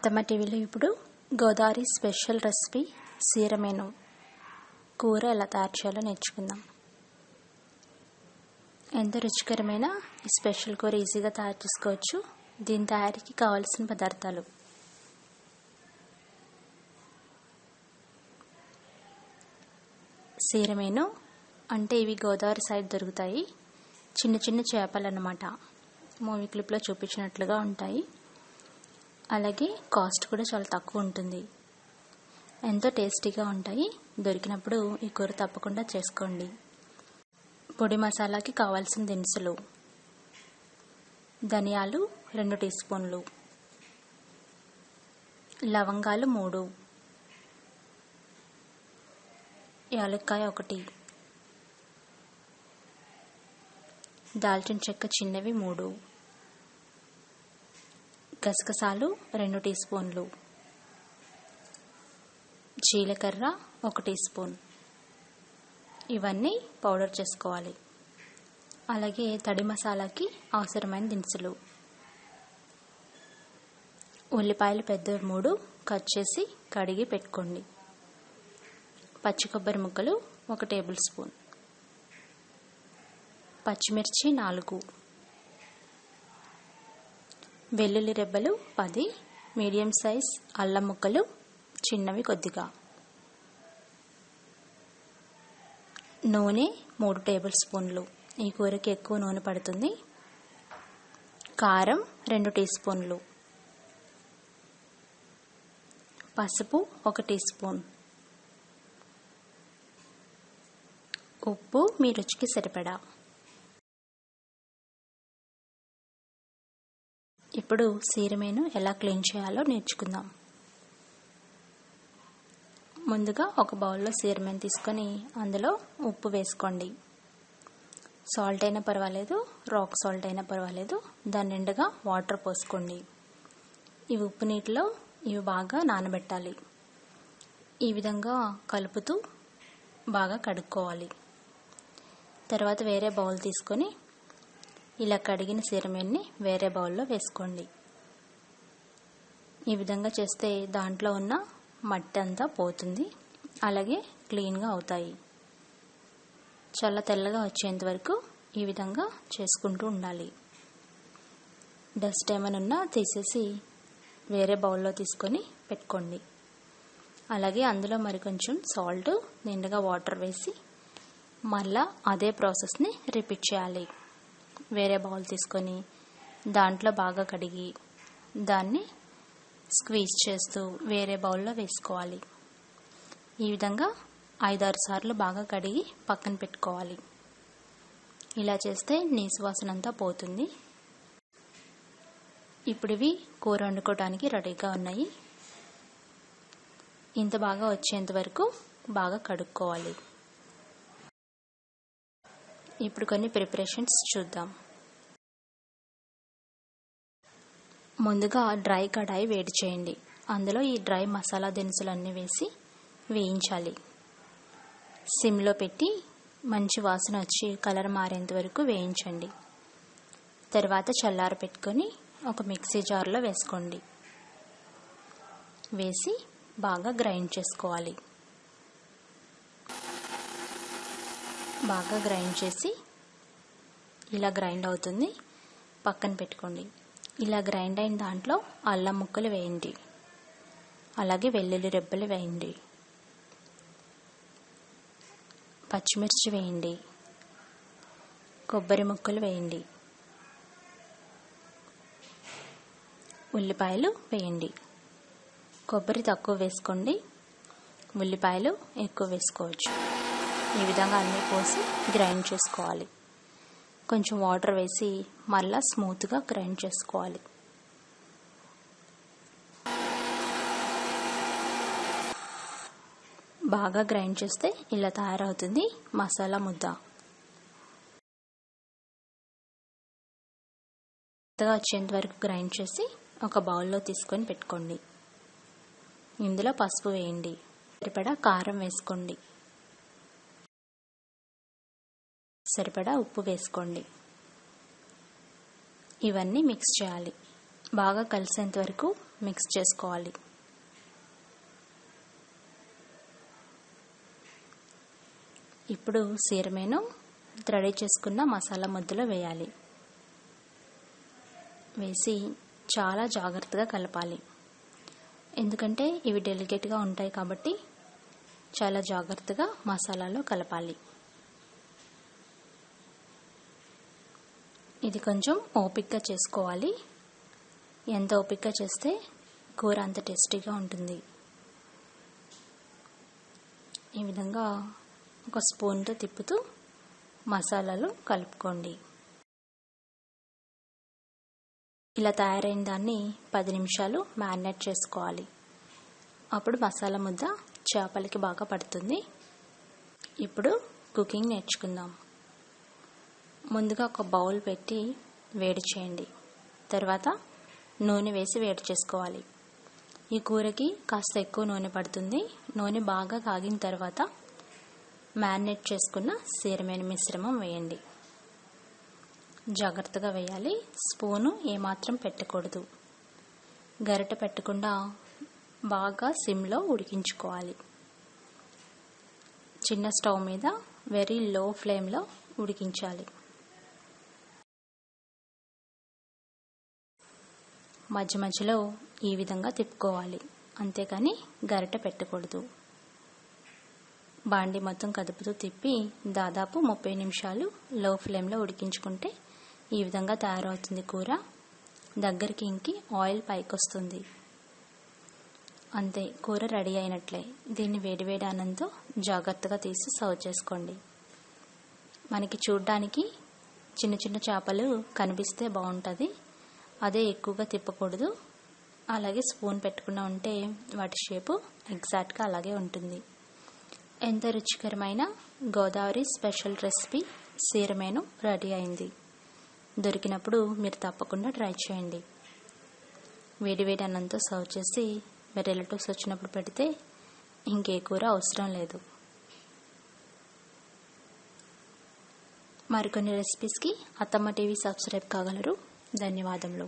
అత్తమ్మ టీవీలో ఇప్పుడు గోదావరి స్పెషల్ రెసిపీ సీరమేను కూర ఎలా తయారు చేయాలో నేర్చుకుందాం. ఎంతో రుచికరమైన ఈ స్పెషల్ కూర ఈజీగా తయారు చేసుకోవచ్చు. దీని తయారీకి కావాల్సిన పదార్థాలు: సీరమేను అంటే ఇవి గోదావరి సైడ్ దొరుకుతాయి. చిన్న చిన్న చేపలు అన్నమాట. మూవీ క్లిప్లో చూపించినట్లుగా ఉంటాయి. అలాగే కాస్ట్ కూడా చాలా తక్కువ ఉంటుంది. ఎంతో టేస్టీగా ఉంటాయి. దొరికినప్పుడు ఈ కూర తప్పకుండా చేసుకోండి. పొడి మసాలాకి కావాల్సిన దినుసులు: ధనియాలు 2 టీ స్పూన్లు, లవంగాలు 3, యాలక్కాయ 1, దాల్చిన చెక్క చిన్నవి 3, గసగసాలు 2 టీ స్పూన్లు, జీలకర్ర 1 టీ స్పూన్. ఇవన్నీ పౌడర్ చేసుకోవాలి. అలాగే తడి మసాలాకి అవసరమైన దినుసులు: ఉల్లిపాయలు పెద్ద 3 కట్ చేసి కడిగి పెట్టుకోండి. పచ్చి కొబ్బరి ముక్కలు 1 టేబుల్ స్పూన్, పచ్చిమిర్చి 4, వెల్లుల్లి రెబ్బలు 10, మీడియం సైజ్ అల్లం ముక్కలు చిన్నవి కొద్దిగా, నూనె 3 టేబుల్ స్పూన్లు. ఈ కూరకి ఎక్కువ నూనె పడుతుంది. కారం 2 టీ స్పూన్లు, పసుపు 1 టీ స్పూన్, ఉప్పు మీ రుచికి సరిపడా. ఇప్పుడు సీరమేను ఎలా క్లీన్ చేయాలో నేర్చుకుందాం. ముందుగా ఒక బౌల్లో సీరమేను తీసుకొని అందులో ఉప్పు వేసుకోండి. సాల్ట్ అయినా పర్వాలేదు, రాక్ సాల్ట్ అయినా పర్వాలేదు. దాని నిండుగా వాటర్ పోసుకోండి. ఇవి ఉప్పు నీటిలో ఇవి బాగా నానబెట్టాలి. ఈ విధంగా కలుపుతూ బాగా కడుక్కోవాలి. తర్వాత వేరే బౌల్ తీసుకొని ఇలా కడిగిన సీరమేన్ని వేరే బౌల్లో వేసుకోండి. ఈ విధంగా చేస్తే దాంట్లో ఉన్న మట్టి అంతా పోతుంది. అలాగే క్లీన్గా అవుతాయి. చాలా తెల్లగా వచ్చేంత వరకు ఈ విధంగా చేసుకుంటూ ఉండాలి. డస్ట్ ఏమైనా ఉన్నా తీసేసి వేరే బౌల్లో తీసుకొని పెట్టుకోండి. అలాగే అందులో మరి కొంచెం సాల్ట్, నిండుగా వాటర్ వేసి మళ్ళా అదే ప్రాసెస్ని రిపీట్ చేయాలి. వేరే బౌల్ తీసుకొని దాంట్లో బాగా కడిగి దాన్ని స్క్వీజ్ చేస్తూ వేరే బౌల్లో వేసుకోవాలి. ఈ విధంగా 5-6 సార్లు బాగా కడిగి పక్కన పెట్టుకోవాలి. ఇలా చేస్తే నీసు వాసన అంతా పోతుంది. ఇప్పుడు ఇవి కూర వండుకోవడానికి రెడీగా ఉన్నాయి. ఇంత బాగా వచ్చేంత వరకు బాగా కడుక్కోవాలి. ఇప్పుడు కొన్ని ప్రిపరేషన్స్ చూద్దాం. ముందుగా డ్రై కడాయి వేడి చేయండి. అందులో ఈ డ్రై మసాలా దినుసులన్నీ వేసి వేయించాలి. సిమ్లో పెట్టి మంచి వాసన వచ్చి కలర్ మారేంత వరకు వేయించండి. తర్వాత చల్లార పెట్టుకొని ఒక మిక్సీ జార్లో వేసుకోండి. వేసి బాగా గ్రైండ్ చేసుకోవాలి. బాగా గ్రైండ్ చేసి ఇలా గ్రైండ్ అవుతుంది. పక్కన పెట్టుకోండి. ఇలా గ్రైండ్ అయిన దాంట్లో అల్లం ముక్కలు వేయండి. అలాగే వెల్లుల్లి రెబ్బలు వేయండి. పచ్చిమిర్చి వేయండి. కొబ్బరి ముక్కలు వేయండి. ఉల్లిపాయలు వేయండి. కొబ్బరి తక్కువ వేసుకోండి, ఉల్లిపాయలు ఎక్కువ వేసుకోవచ్చు. ఈ విధంగా అన్నీ పోసి గ్రైండ్ చేసుకోవాలి. కొంచెం వాటర్ వేసి మళ్ళా స్మూత్గా గ్రైండ్ చేసుకోవాలి. బాగా గ్రైండ్ చేస్తే ఇలా తయారవుతుంది మసాలా ముద్ద. మెత్తగా వచ్చేంత వరకు గ్రైండ్ చేసి ఒక బౌల్లో తీసుకొని పెట్టుకోండి. ఇందులో పసుపు వేయండి. సరిపడా కారం వేసుకోండి. సరిపడా ఉప్పు వేసుకోండి. ఇవన్నీ మిక్స్ చేయాలి. బాగా కలిసేంత వరకు మిక్స్ చేసుకోవాలి. ఇప్పుడు సీరమేను రెడీ చేసుకున్న మసాలా ముద్దలో వేయాలి. వేసి చాలా జాగ్రత్తగా కలపాలి. ఎందుకంటే ఇవి డెలికేట్గా ఉంటాయి కాబట్టి చాలా జాగ్రత్తగా మసాలాలో కలపాలి. ఇది కొంచెం ఓపికగా చేసుకోవాలి. ఎంత ఓపికగా చేస్తే కూర అంత టేస్టీగా ఉంటుంది. ఈ విధంగా ఒక స్పూన్తో తిప్పుతూ మసాలాలు కలుపుకోండి. ఇలా తయారైన దాన్ని 10 నిమిషాలు మ్యారినేట్ చేసుకోవాలి. అప్పుడు మసాలా ముద్ద చేపలకి బాగా పడుతుంది. ఇప్పుడు కుకింగ్ నేర్చుకుందాం. ముందుగా ఒక బౌల్ పెట్టి వేడి చేయండి. తర్వాత నూనె వేసి వేడి చేసుకోవాలి. ఈ కూరకి కాస్త ఎక్కువ నూనె పడుతుంది. నూనె బాగా కాగిన తర్వాత మ్యారినేట్ చేసుకున్న సీరమేను మిశ్రమం వేయండి. జాగ్రత్తగా వేయాలి. స్పూను ఏమాత్రం పెట్టకూడదు. గరిటె పెట్టకుండా బాగా సిమ్లో ఉడికించుకోవాలి. చిన్న స్టవ్ మీద వెరీ లో ఫ్లేమ్లో ఉడికించాలి. మధ్య మధ్యలో ఈ విధంగా తిప్పుకోవాలి. అంతేకాని గరిటె పెట్టకూడదు. బాండి మొత్తం కదుపుతూ తిప్పి దాదాపు 30 నిమిషాలు లో ఫ్లేమ్లో ఉడికించుకుంటే ఈ విధంగా తయారవుతుంది కూర. దగ్గరికి ఇంకి ఆయిల్ పైకి వస్తుంది. అంతే, కూర రెడీ అయినట్లే. దీన్ని వేడివేడి అన్నంతో జాగ్రత్తగా తీసి సర్వ్ చేసుకోండి. మనకి చూడ్డానికి చిన్న చిన్న చేపలు కనిపిస్తే బాగుంటుంది. అదే ఎక్కువగా తిప్పకూడదు. అలాగే స్పూన్ పెట్టుకున్నా ఉంటే వాటి షేపు ఎగ్జాక్ట్గా అలాగే ఉంటుంది. ఎంతో రుచికరమైన గోదావరి స్పెషల్ రెసిపీ సీరమేను రెడీ అయింది. దొరికినప్పుడు మీరు తప్పకుండా ట్రై చేయండి. వేడివేడి అన్నంతో సర్వ్ చేసి మీ రిలేటివ్స్ వచ్చినప్పుడు పెడితే ఇంకే కూర అవసరం లేదు. మరికొన్ని రెసిపీస్కి అత్తమ్మ టీవీ సబ్స్క్రైబ్ కాగలరు. ధన్యవాదములు.